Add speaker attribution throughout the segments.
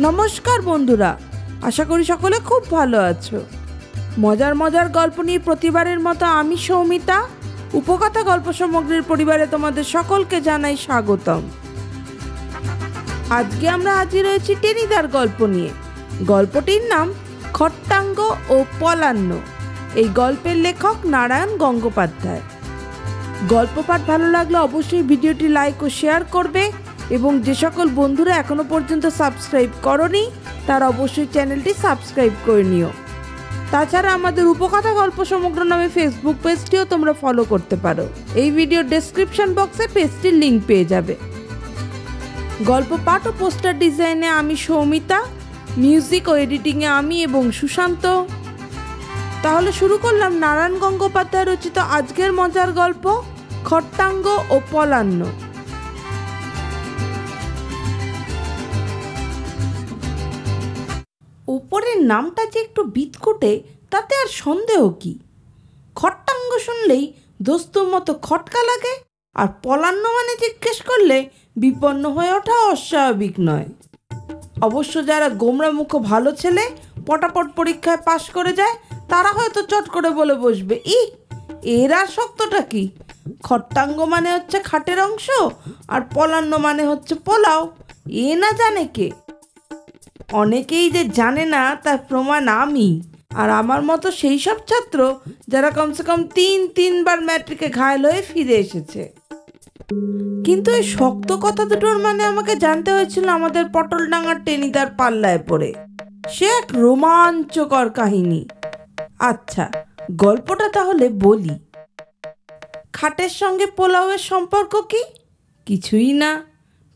Speaker 1: নমস্কার বন্ধুরা, আশা করি সকলে খুব ভালো আছো। মজার মজার গল্প নিয়ে প্রতিবারের মতো আমি সৌমিতা উপকথা গল্প সামগ্রীর পরিবারে তোমাদের সকলকে জানাই স্বাগতম। আজকে আমরা হাজির হয়েছি টেনিদার গল্প নিয়ে। গল্পটির নাম খট্টাঙ্গ ও পলান্ন। এই গল্পের লেখক নারায়ণ গঙ্গোপাধ্যায়। গল্প পাঠ ভালো লাগলে অবশ্যই ভিডিওটি লাইক ও শেয়ার করবে এবং যে সকল বন্ধুরা এখনো পর্যন্ত সাবস্ক্রাইব করনি তারা অবশ্যই চ্যানেলটি সাবস্ক্রাইব করে নিও। তাছাড়া আমাদের উপকথা গল্প সমগ্র নামে ফেসবুক পেজটিও তোমরা ফলো করতে পারো। এই ভিডিওর ডেসক্রিপশন বক্সে পেজটির লিঙ্ক পেয়ে যাবে। গল্প পাঠ ও পোস্টার ডিজাইনে আমি সৌমিতা, মিউজিক ও এডিটিংয়ে আমি এবং সুশান্ত। তাহলে শুরু করলাম নারায়ণ গঙ্গোপাধ্যায় রচিত আজকের মজার গল্প খট্টাঙ্গ ও পলান্ন। উপরের নামটা যে একটু বিতকুটে তাতে আর সন্দেহ কি। খট্টাঙ্গ শুনলেই দস্তুর মতো খটকা লাগে, আর পলান্ন মানে জিজ্ঞেস করলে বিপন্ন হয়ে ওঠা অস্বাভাবিক নয়। অবশ্য যারা গোমরা মুখ ভালো ছেলে পটাপট পরীক্ষায় পাশ করে যায় তারা হয়তো চট করে বলে বসবে, এর আর শক্তটা কি? খট্টাঙ্গ মানে হচ্ছে খাটের অংশ আর পলান্ন মানে হচ্ছে পোলাও। এ না জানে কে? অনেকেই যে জানে না তার প্রমাণ আমি আর আমার মতো সেই সব ছাত্র যারা কমসে কম তিনবার ম্যাট্রিকে ঘায়েল হয়ে ফিরে এসেছে। কিন্তু এই শক্ত কথা দুটোর মানে আমাকে জানতে হয়েছিল আমাদের পটলডাঙ্গার টেনিদার পাল্লায় পড়ে। সে এক রোমাঞ্চকর কাহিনী। আচ্ছা, গল্পটা তাহলে বলি। খাটের সঙ্গে পোলাওয়ের সম্পর্ক কি? কিছুই না।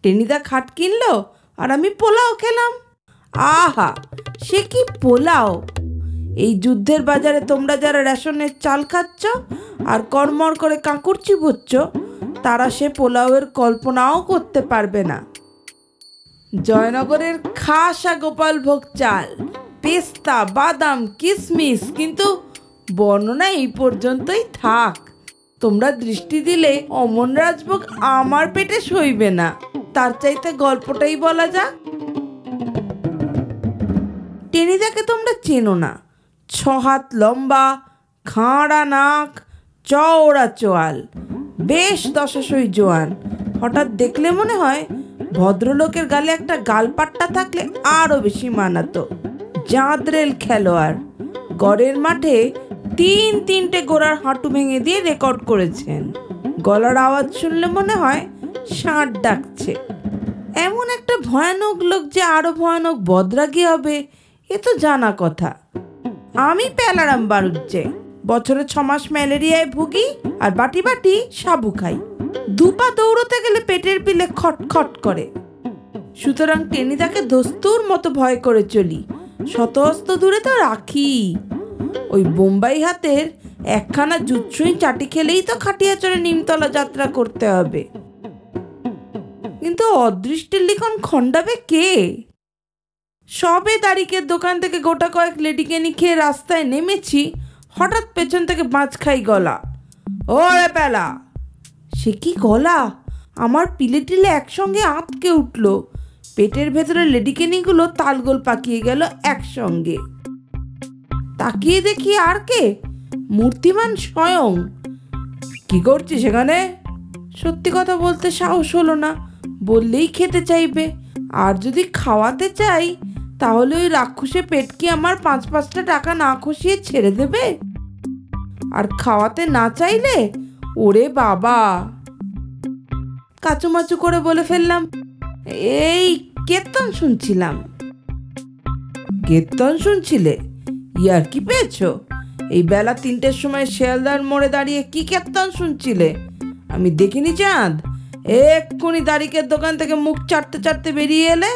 Speaker 1: টেনিদা খাট কিনলো আর আমি পোলাও খেলাম। আহা, সে কি পোলাও! এই যুদ্ধের বাজারে তোমরা যারা রেশনের চাল খাচ্ছ আর কড়মড় করে কাঁকুর চিবোচ্ছ তারা সে পোলাওয়ের কল্পনাও করতে পারবে না। জয়নগরের খাসা গোপালভোগ চাল, পেস্তা, বাদাম, কিশমিশ। কিন্তু বর্ণনা এই পর্যন্তই থাক। তোমরা দৃষ্টি দিলে অমন রাজভোগ আমার পেটে সইবে না। তার চাইতে গল্পটাই বলা যাক। টেনিদাকে তোমরা চেনো না। 6 হাত লম্বা, খাঁড়া নাক, চওড়া চোয়াল, বেশ দশাশই জোয়ান। হঠাৎ দেখলে মনে হয় ভদ্রলোকের গালে একটা গালপাট্টা থাকলে আরও বেশি মানাতো। জাঁদরেল খেলোয়াড়। গড়ের মাঠে 3 গোড়ার হাঁটু ভেঙে দিয়ে রেকর্ড করেছেন। গলার আওয়াজ শুনলে মনে হয় ষাঁড় ডাকছে। এমন একটা ভয়ানক লোক যে আরো ভয়ানক বদরাগী হবে এ তো জানা কথা। আমি পেলারাম বাড়ুজ্জে। বছরে 6 মাস ম্যালেরিয়ায় ভুগি আর বাটি বাটি সাবু খাই। 2 পা দৌড়তে গেলে পেটের পিলে খটখট করে। সুতরাং টেনিদাকে দস্তুর মতো ভয় করে চলি। শতহস্ত দূরে তো রাখি। ওই বোম্বাই হাতের একখানা জুৎসুই চাটি খেলেই তো খাটিয়া চড়ে নিমতলা যাত্রা করতে হবে। কিন্তু অদৃষ্টের লিখন খণ্ডাবে কে? সবে তারিখের দোকান থেকে গোটা কয়েক লেডিকেনি খেয়ে রাস্তায় নেমেছি, হঠাৎ পেছন থেকে বাঁচখাই গলা। ওরে পেলা! সে কি গলা! আমার পিলে টিলে একসঙ্গে আঁতকে উঠল। পেটের ভেতরে লেডিকেনিগুলো তালগোল পাকিয়ে গেল একসঙ্গে। তাকিয়ে দেখি আর কে? মূর্তিমান স্বয়ং। কি করছিস সেখানে? সত্যি কথা বলতে সাহস হলো না। বললেই খেতে চাইবে, আর যদি খাওয়াতে চাই তাহলে ওই রাক্ষসে পেট কি আমার 5-5টা টাকা না খসিয়ে ছেড়ে দেবে? আর খাওয়াতে না চাইলে ওরে বাবা! কাচুমাচু করে বলে ফেললাম, এই কীর্তন শুনছিলাম। কীর্তন শুনছিলে? ইয়ার কি পেয়েছো? এই বেলা 3টের সময় শিয়ালদার মোড়ে দাঁড়িয়ে কি কীর্তন শুনছিলে? আমি দেখিনি চাঁদ? এক্ষুনি দাড়িকের দোকান থেকে মুখ চাটতে বেরিয়ে এলে।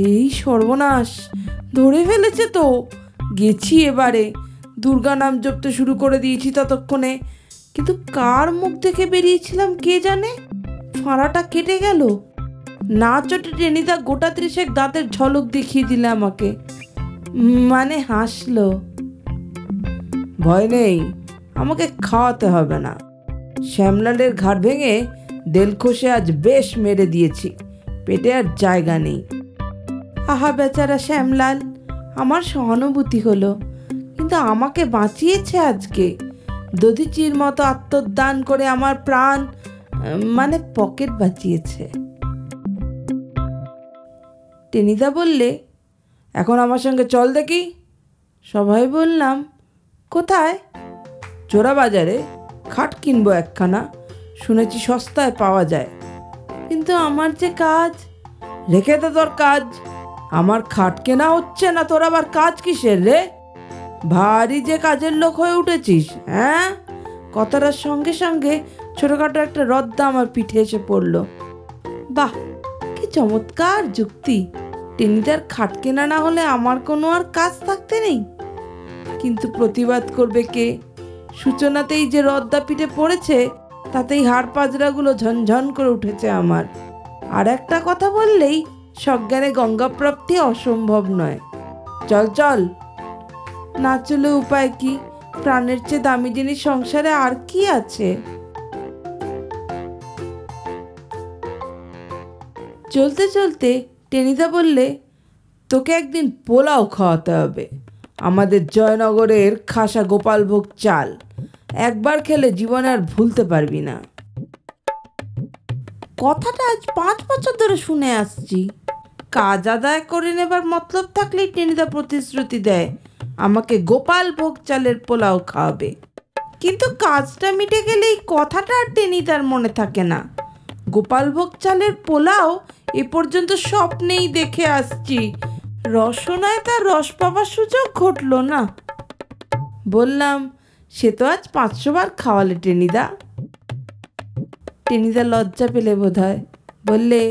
Speaker 1: এই সর্বনাশ, ধরে ফেলেছে তো। গেছি এবারে। দুর্গা নাম জপতে শুরু করে দিয়েছি ততক্ষণে। কিন্তু কার মুখ দেখে বেরিয়েছিলাম কে জানে। ফাঁড়াটা কেটে গেল। না চটে টেনিদা গোটা 30 দাঁতের ঝলক দেখিয়ে দিলে আমাকে। মানে হাসলো। ভয় নেই, আমাকে খাওয়াতে হবে না। শ্যামলালের ঘাড় ভেঙে দেলখোষে আজ বেশ মেরে দিয়েছি। পেটে আর জায়গা নেই। আহা বেচারা শ্যামলাল, আমার সহানুভূতি হলো, কিন্তু আমাকে বাঁচিয়েছে আজকে। দধিচির মতো আত্মদান করে আমার প্রাণ, মানে পকেট বাঁচিয়েছে। টেনিদা বললে, এখন আমার সঙ্গে চল দেখি। সবাই বললাম, কোথায়? চোরা বাজারে খাট কিনবো একখানা, শুনেছি সস্তায় পাওয়া যায়। কিন্তু আমার যে কাজ। রেখে দে তোর কাজ, আমার খাট কেনা হচ্ছে না, তোর আবার কাজ কিসের রে? ভারী যে কাজের লোক হয়ে উঠেছিস, হ্যাঁ? কথাটার সঙ্গে সঙ্গে ছোটখাটো একটা রদ্দা আমার পিঠে এসে পড়ল। বাহ, কি চমৎকার যুক্তি! টেনিদার খাট কেনা না হলে আমার কোনো আর কাজ থাকতে নেই। কিন্তু প্রতিবাদ করবে কে? সূচনাতেই যে রদ্দা পিঠে পড়েছে, তাতেই হাড় পাজরাগুলো ঝনঝন করে উঠেছে আমার। আর একটা কথা বললেই সজ্ঞানে গঙ্গাপ্রাপ্তি অসম্ভব নয়। চল চল। না চলে উপায় কি? প্রাণের চেয়ে দামি জিনিস সংসারে আর কি আছে? চলতে চলতে টেনিদা বললে, তোকে একদিন পোলাও খাওয়াতে হবে, আমাদের জয়নগরের খাসা গোপালভোগ চাল। একবার খেলে জীবনে আর ভুলতে পারবি না। কথাটা আজ 5 বছর ধরে শুনে আসছি। কাজ আদায় করে নেবার মতলব থাকলেই টেনিদা প্রতিশ্রুতি দেয় আমাকে গোপালভোগ চালের পোলাও খাওয়াবে। কিন্তু কাজটা মিটে গেলেই কথাটা আর টেনিদার মনে থাকে না। গোপালভোগ চালের পোলাও এ পর্যন্ত স্বপ্নেই দেখে আসছি, রসনায় তার রস পাবার সুযোগ ঘটল না। বললাম, সে তো আজ 500 বার খাওয়ালে টেনিদা। টেনিদা লজ্জা পেলে বোধ হয়, বললে,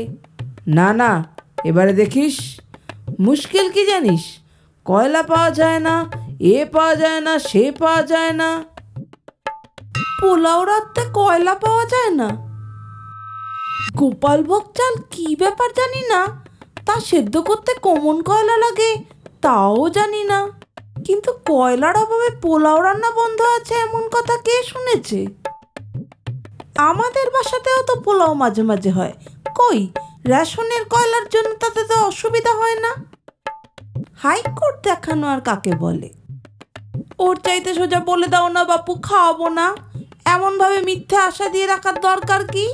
Speaker 1: না না, এবারে দেখিস। মুশকিল কি জানিস? কয়লা পাওয়া যায় না, এ পাওয়া যায় না, সে পাওয়া যায় না। পোলাও রাত্রে কয়লা পাওয়া যায় না? গোপালভোগ চাল কি ব্যাপার জানি না, তা সেদ্ধ করতে কমন কয়লা লাগে তাও জানি না। কিন্তু কয়লার অভাবে পোলাও রান্না বন্ধ আছে এমন কথা কে শুনেছে? আমাদের বাসাতেও তো পোলাও মাঝে মাঝে হয়, কই রেশনের কয়লার জন্য তাতে তো অসুবিধা হয় না। হাইকোর্ট দেখানো আর কাকে বলে? ওর চাইতে সোজা বলে দাও না বাপু, খাওয়াবো না। এমনভাবে মিথ্যে আশা দিয়ে রাখার দরকার কি?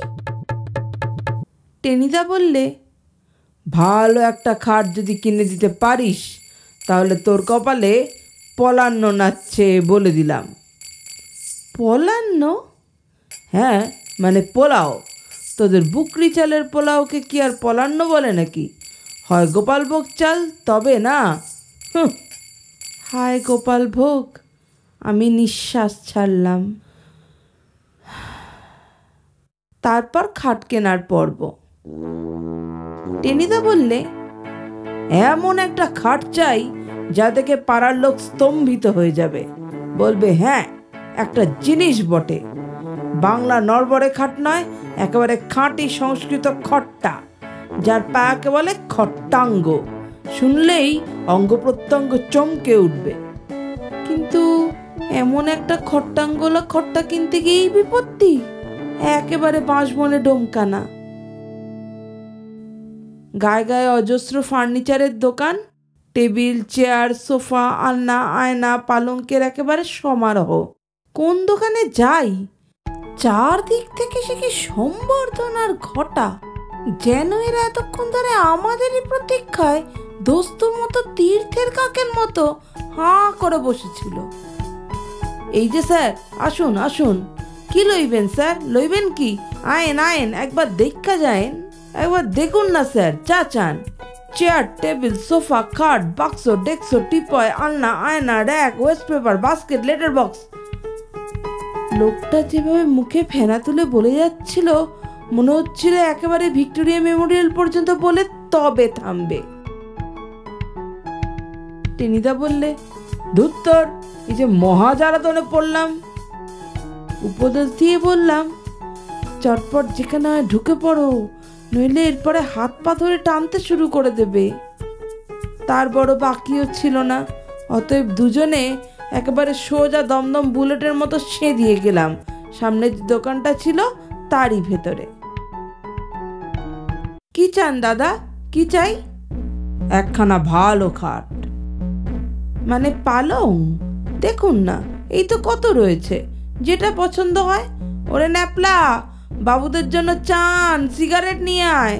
Speaker 1: টেনিদা বললে, ভালো একটা খাট যদি কিনে দিতে পারিস তাহলে তোর কপালে পলান্ন নাচছে বলে দিলাম। পলান্ন? হ্যাঁ, মানে পোলাও। তোদের বুকরি চালের পোলাওকে কি আর পলান্ন বলে নাকি? হয় গোপালভোগ চাল, তবে না। হায় গোপালভোগ! আমি নিঃশ্বাস ছাড়লাম। তারপর খাট কেনার পর্ব। টেনিদা বললে, এমন একটা খাট চাই যা দেখে পাড়ার লোক স্তম্ভিত হয়ে যাবে, বলবে হ্যাঁ একটা জিনিস বটে। বাংলা নড়বড়ে খাট নয়, একেবারে খাঁটি সংস্কৃত খট্টা, যার পায়াকে বলে খট্টাঙ্গ। শুনলেই অঙ্গ প্রত্যঙ্গ চমকে উঠবে। কিন্তু এমন একটা খট্টাঙ্গলা খট্টা কিনতে গিয়েই বিপত্তি, একেবারে বাঁশবনে ডোমকানা। গায়ে গায়ে অজস্র ফার্নিচারের দোকান, টেবিল, চেয়ার, সোফা, আলনা, আয়না, পালঙ্কের একেবারে সমারোহ। কোন দোকানে যাই, চারদিক থেকে সে কি সম্বর্ধনার ঘটা, যেন এরা এতক্ষণ ধরে আমাদেরই প্রতীক্ষায় দোস্তুর মতো তীর্থের কাকের মতো হাঁ করে বসেছিল। এই যে স্যার, আসুন আসুন। কি লইবেন স্যার? লইবেন কি? আয়েন আয়েন, একবার দেখা যায়েন। একবার দেখুন না স্যার, চা চান? চেয়ার, টেবিল, সোফা, খাট, বাক্স, ডেস্ক, টিপয়, আলনা, আয়না, rack, West paper, basket, letter box. লোকটা যেভাবে মুখে ফেনা তুলে বলে যাচ্ছিল, মনে হচ্ছিল একেবারে ভিক্টোরিয়া মেমোরিয়াল পর্যন্ত বলে তবে থামবে। টেনিদা বললে, ধুত্তর, এই যে মহা জ্বালাতনে পড়লাম। উপদেশ দিয়ে বললাম, চটপট যেখানে ঢুকে পড়ো, নইলে এরপরে হাত পা ধরে টানতে শুরু করে দেবে। তার বড় বাকিও ছিল না, অতএব দুজনে একেবারে সোজা দমদম বুলেটের মতো সেঁধিয়ে গেলাম সামনে যে দোকানটা ছিল তারই ভেতরে। কি চান দাদা, কি চাই? একখানা ভালো খাট। মানে পালং? দেখুন না, এই তো কত রয়েছে, যেটা পছন্দ হয়। ওরে ন্যাপলা, বাবুদের জন্য চান সিগারেট নিয়ে আয়।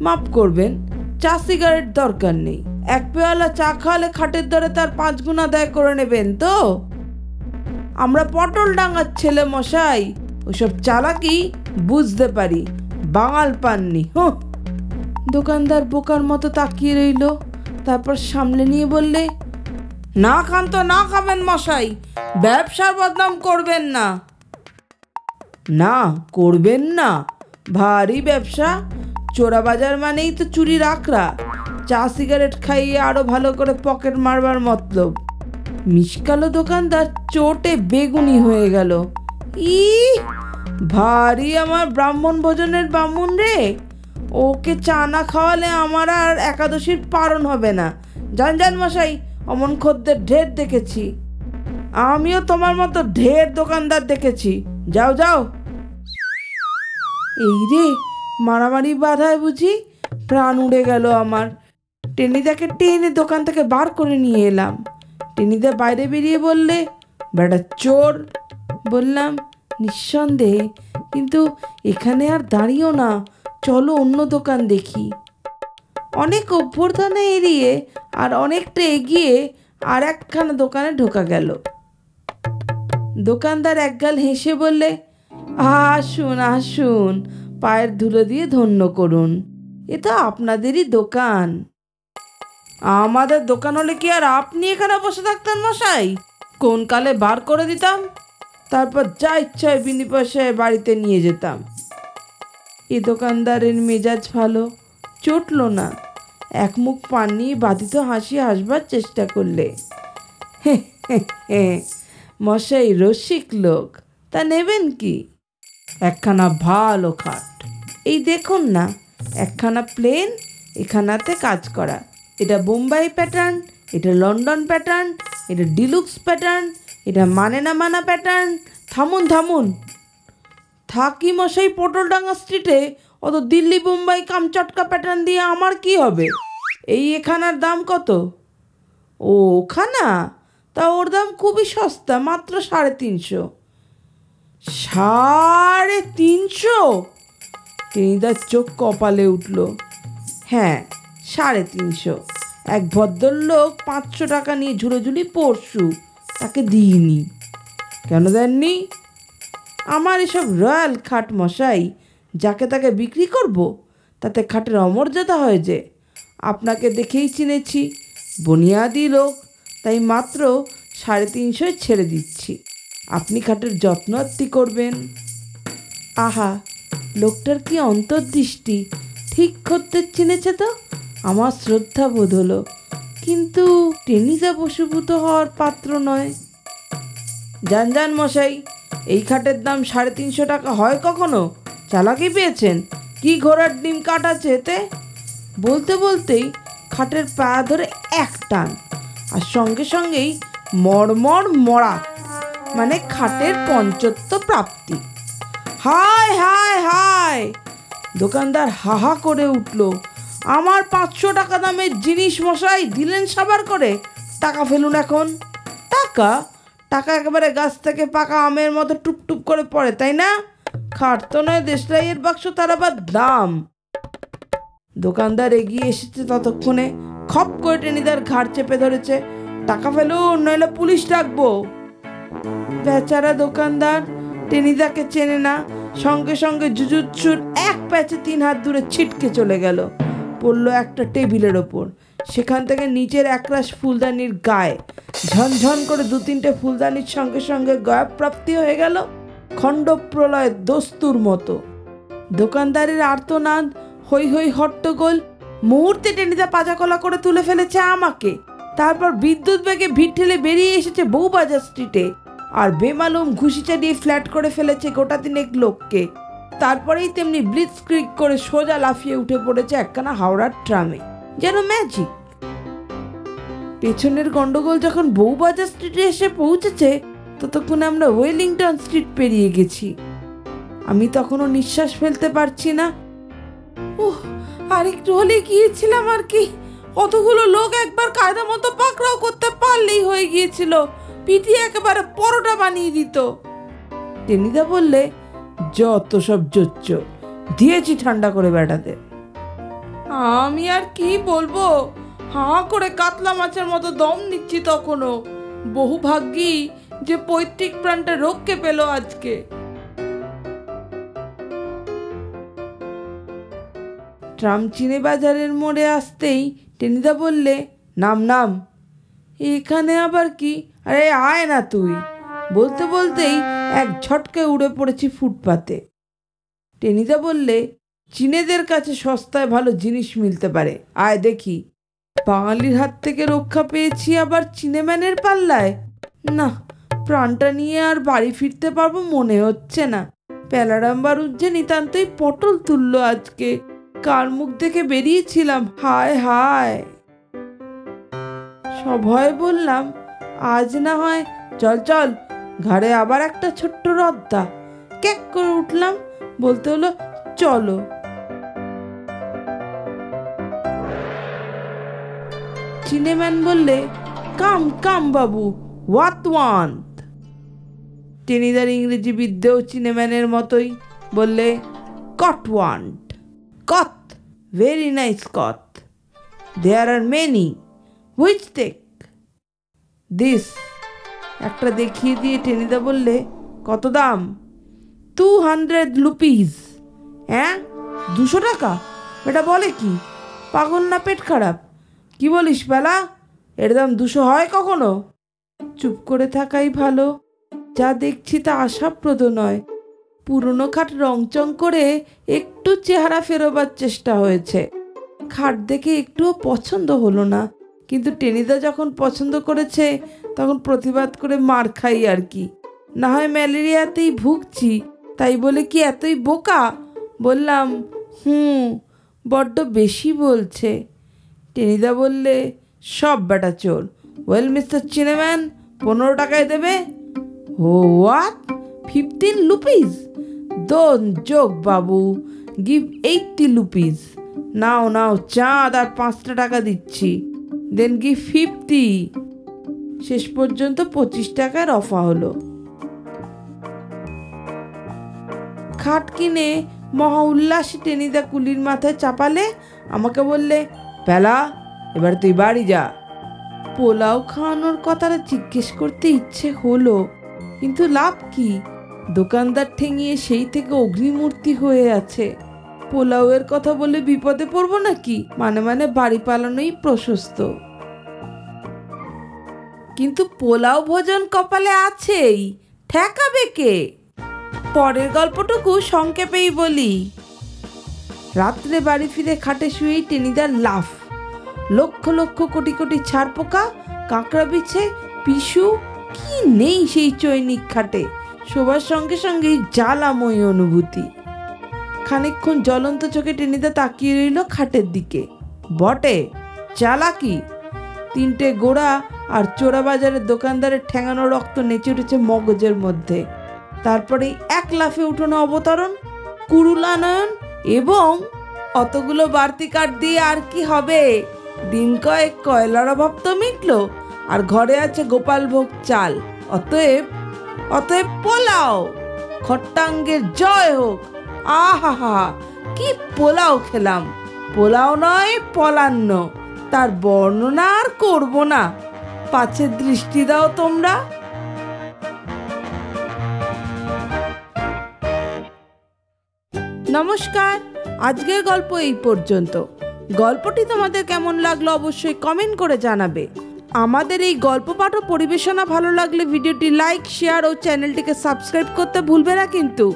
Speaker 1: মাফ করবেন, চা সিগারেট দরকার নেই। এক পেয়ালা চা খাওয়ালে খাটের দরে তার 5 গুণ আদায় করে নেবেন তো? আমরা পটল ডাঙ্গার ছেলে মশাই, ওসব চালাকি বুঝতে পারি, বাঙাল পাননি। দোকানদার বোকার মতো তাকিয়ে রইল, তারপর সামলে নিয়ে বললে, না খান তো না খাবেন মশাই, ব্যবসার বদনাম করবেন না। না করবেন না? ভারী ব্যবসা। চোরাবাজার মানেই তো চুরির আখড়া। চা সিগারেট খাইয়ে আরো ভালো করে পকেট মারবার মতলব। মিশকালো দোকানদার চোটে বেগুনি হয়ে গেল। ই ভারী আমার ব্রাহ্মণ ভোজনের ব্রাহ্মণ রে, ওকে চা না খাওয়ালে আমার আর একাদশীর পারণ হবে না। যান যান মশাই, অমন খদ্দের ঢের দেখেছি। আমিও তোমার মতো ঢের দোকানদার দেখেছি, যাও যাও। এই রে, মারামারি বাধায় বুঝি প্রাণ উড়ে গেল আমার। টেনিদাকে টেনে দোকান থেকে বার করে নিয়ে এলাম। টেনিদা বাইরে বেরিয়ে বললে, বেটা চোর। বললাম, নিঃসন্দেহে, কিন্তু এখানে আর দাঁড়িয়েও না, চলো অন্য দোকান দেখি। অনেক অভ্যর্থনা এড়িয়ে আর অনেকটা এগিয়ে আর একখানা দোকানে ঢোকা গেল। দোকানদার একগাল হেসে বললে, আসুন আসুন, পায়ের ধুলো দিয়ে ধন্য করুন, এ তো আপনাদেরই দোকান। আমাদের দোকান হলে কি আর আপনি এখানে বসে থাকতেন মশাই? কোন কালে বার করে দিতাম, তারপর যা ইচ্ছায় বিনি পয়সায় বাড়িতে নিয়ে যেতাম। এ দোকানদারের মেজাজ ভালো, চটল না। এক মুখ পান নিয়ে বাধিত হাসি হাসবার চেষ্টা করলে। মশাই রসিক লোক, তা নেবেন কি? একখানা ভালো খাট। এই দেখুন না, একখানা প্লেন, এখানাতে কাজ করা। এটা বোম্বাই প্যাটার্ন, এটা লন্ডন প্যাটার্ন, এটা ডিলুক্স প্যাটার্ন, এটা মানে না মানা প্যাটার্ন। থামুন থামুন, থাকি মশাই পটলডাঙ্গা স্ট্রিটে, অত দিল্লি বোম্বাই কামচটকা প্যাটার্ন দিয়ে আমার কি হবে? এই এখানার দাম কত? ও ওখানা, তা ওর দাম খুবই সস্তা, মাত্র 350। 350? টেনিদার চোখ কপালে উঠল। হ্যাঁ 350। এক ভদ্রলোক 500 টাকা নিয়ে ঝুড়োঝুড়ি পরশু, তাকে দিইনি। কেন দেননি? আমার এসব রয়্যাল খাট মশাই, যাকে তাকে বিক্রি করব, তাতে খাটের অমর্যাদা হয় যে। আপনাকে দেখেই চিনেছি, বুনিয়াদি লোক, তাই মাত্র 350 ছেড়ে দিচ্ছি। আপনি খাটের যত্ন আত্তি করবেন। আহা, লোকটার কি অন্তর্দৃষ্টি, ঠিক করতে চিনেছে তো। আমার শ্রদ্ধা বোধ হলো, কিন্তু টেনিদা বশীভূত হওয়ার পাত্র নয়। যান যান মশাই, এই খাটের দাম 350 টাকা হয় কখনো? চালাকি পেয়েছেন? কি ঘোড়ার ডিম কাট আছে এতে? বলতে বলতেই খাটের পা ধরে এক টান, আর সঙ্গে সঙ্গেই মড়মড় মরা, মানে খাটের পঞ্চত্ব প্রাপ্তি। হায় হায় হায়! দোকানদার হাহা করে উঠল। আমার 500 টাকা দামের জিনিস মশাই দিলেন সাবার করে, টাকা ফেলুন এখন। টাকা? টাকা একেবারে গাছ থেকে পাকা আমের মতো টুপটুপ করে পড়ে, তাই না? খাট তো নয় দেশলাইয়ের বাক্স, তার আবার দাম। দোকানদার এগিয়ে এসেছে, ততক্ষণে খপ করে টেনিদার ঘাড় চেপে ধরেছে। টাকা ফেলুন, নইলে পুলিশ ডাকবো। বেচারা দোকানদার টেনিদাকে চেনে না, সঙ্গে সঙ্গে জুজুৎসুর এক প্যাচে 3 হাত দূরে ছিটকে চলে গেল, পড়ল একটা টেবিলের ওপর। সেখান থেকে নিচের একরাশ ফুলদানির গায়ে ঝনঝন করে 2-3টে ফুলদানির সঙ্গে সঙ্গে গয়াপ্রাপ্তি হয়ে গেল, খণ্ড প্রলয়ের দস্তুর মতো। দোকানদারের আর্তনাদ, হই হই হট্টগোল। মুহূর্তে টেনিদা পাজাকলা করে তুলে ফেলেছে আমাকে, তারপর বিদ্যুৎ বেগে ভিড় ঠেলে বেরিয়ে এসেছে বউবাজার স্ট্রিটে, আর বেমালুম ঘুষি চালিয়ে ফ্ল্যাট করে ফেলেছে গোটা 3 লোককে। তারপরেই তেমনি ব্লিটজক্রিগ করে সোজা লাফিয়ে উঠে পড়েছে একখানা হাওড়ার ট্রামে, যেন ম্যাজিক। পেছনের গন্ডগোল যখন বউবাজার স্ট্রিটে এসে পৌঁছেছে, ততক্ষণে আমরা ওয়েলিংটন স্ট্রিট পেরিয়ে গেছি। আমি তখনও নিঃশ্বাস ফেলতে পারছি না। আর একটু হলে গিয়েছিলাম আর কি। অতগুলো লোক একবার কায়দা মতো পাকড়াও করতে পারলেই হয়ে গিয়েছিল, পিঠে একেবারে পরোটা বানিয়ে দিত। টেনিদা বললে, যত সব জোচ্চোর, দিয়েছি ঠান্ডা করে বেটাতে। আমি আর কি বলবো, হাঁ করে কাতলা মাছের মতো দম নিচ্ছি তখনও। বহু ভাগ্যি যে পৈতৃক প্রাণটা রক্ষে পেল আজকে। ট্রাম চিনে বাজারের মোড়ে আসতেই টেনিদা বললে, নাম নাম। এখানে আবার কি? আরে আয় না তুই। বলতে বলতেই এক ঝটকে উড়ে পড়েছি ফুটপাতে। টেনিদা বললে, চীনেদের কাছে সস্তায় ভালো জিনিস মিলতে পারে, আয় দেখি। বাঙালির হাত থেকে রক্ষা পেয়েছি, আবার চিনেম্যানের পাল্লায়? না, প্রাণটা নিয়ে আর বাড়ি ফিরতে পারবো মনে হচ্ছে না। প্যালারাম বারুদ যে নিতান্তই পটল তুললো আজকে। কার মুখ দেখে বেরিয়েছিলাম, হায় হায়। সভয়ে বললাম, আজ না হয় চল চল, ঘাড়ে আবার একটা ছোট্ট রদ্দা। ক্যাক করে উঠলাম, বলতে হলো চলো। চিনেম্যান বললে, কাম কাম বাবু, হোয়াট ওয়ান্ট? টেনিদার ইংরেজি বিদ্যেও চিনেম্যানের মতোই, বললে, কট ওয়ান্ট। কত, ভেরি নাইস কত। There are many, which take? This. একটা দেখিয়ে দিয়ে টেনিদা বললে, কত দাম? 200 রুপিস। হ্যাঁ, 200 টাকা? এটা বলে কি? পাগল না পেট খারাপ? কি বলিস বেলা, এর দাম 200 হয় কখনো? চুপ করে থাকাই ভালো। যা দেখছি তা আশাপ্রদ নয়। পুরনো খাট রংচং করে একটু চেহারা ফেরোবার চেষ্টা হয়েছে। খাট দেখে একটুও পছন্দ হলো না, কিন্তু টেনিদা যখন পছন্দ করেছে তখন প্রতিবাদ করে মার খাই আর কি। না হয় ম্যালেরিয়াতেই ভুগছি, তাই বলে কি এতই বোকা? বললাম, বড্ড বেশি বলছে। টেনিদা বললে, সব বেটা চোর। ওয়েল মিস্টার চিনেম্যান, 15 টাকায় দেবে? What, 15 rupees? ডোন্ট জোক বাবু, গিভ 80 রুপিস। নাও নাও চাঁদ, আর 5টা টাকা দিচ্ছি। Then give 50। শেষ পর্যন্ত 25 টাকার অফা হলো। খাট কিনে মহা উল্লাসে টেনিদা কুলির মাথায় চাপালে, আমাকে বললে, পেলা, এবার তুই বাড়ি যা। পোলাও খাওয়ানোর কথাটা জিজ্ঞেস করতে ইচ্ছে হলো, কিন্তু লাভ কি? দোকানদার ঠেঙিয়ে সেই থেকে অগ্নিমূর্তি হয়ে আছে। পোলাওয়ের কথা বলে বিপদে পড়বো নাকি? মানে বাড়ি পালানোই প্রশস্ত। কিন্তু পোলাও ভোজন কপালে আছেই, ঠেকাবে কে? পরের গল্পটুকু সংক্ষেপেই বলি। রাত্রে বাড়ি ফিরে খাটে শুয়েই টেনিদার লাফ। লক্ষ লক্ষ কোটি কোটি ছাড় পোকা, কাঁকড়া বিছে, পিসু, কি নেই সেই চৈনিক খাটে। শোবার সঙ্গে সঙ্গেই জ্বালাময়ী অনুভূতি। খানিকক্ষণ জ্বলন্ত চোখে টেনিদা তাকিয়ে রইল খাটের দিকে। বটে, চালাকি। 3টে গোড়া আর চোরা বাজারের দোকানদারের ঠেঙানো রক্ত নেচে উঠেছে মগজের মধ্যে। তারপরে এক লাফে উঠোনো অবতরণ, কুরুলানয়ন, এবং অতগুলো বাড়তি কাঠ দিয়ে আর কি হবে? দিন কয়েক কয়লার অভাব তো মিটলো, আর ঘরে আছে গোপালভোগ চাল। অতএব পোলাও। খট্টাঙ্গের জয় হোক। আহা, কি পোলাও খেলাম! পোলাও নয়, পলান্ন। তার বর্ণনা আর করব না, পাছে দৃষ্টি দাও তোমরা। নমস্কার, আজকের গল্প এই পর্যন্ত। গল্পটি তোমাদের কেমন লাগলো অবশ্যই কমেন্ট করে জানাবে। আমাদের এই গল্প পাঠ ও পরিবেশনা ভালো লাগলে ভিডিওটি লাইক, শেয়ার ও চ্যানেলটিকে সাবস্ক্রাইব করতে ভুলবে না কিন্তু।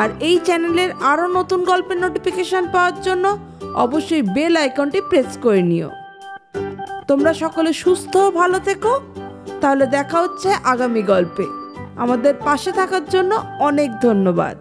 Speaker 1: আর এই চ্যানেলের আরও নতুন গল্পের নোটিফিকেশন পাওয়ার জন্য অবশ্যই বেল আইকনটি প্রেস করে নিও। তোমরা সকলে সুস্থ ও ভালো থেকো। তাহলে দেখা হচ্ছে আগামী গল্পে। আমাদের পাশে থাকার জন্য অনেক ধন্যবাদ।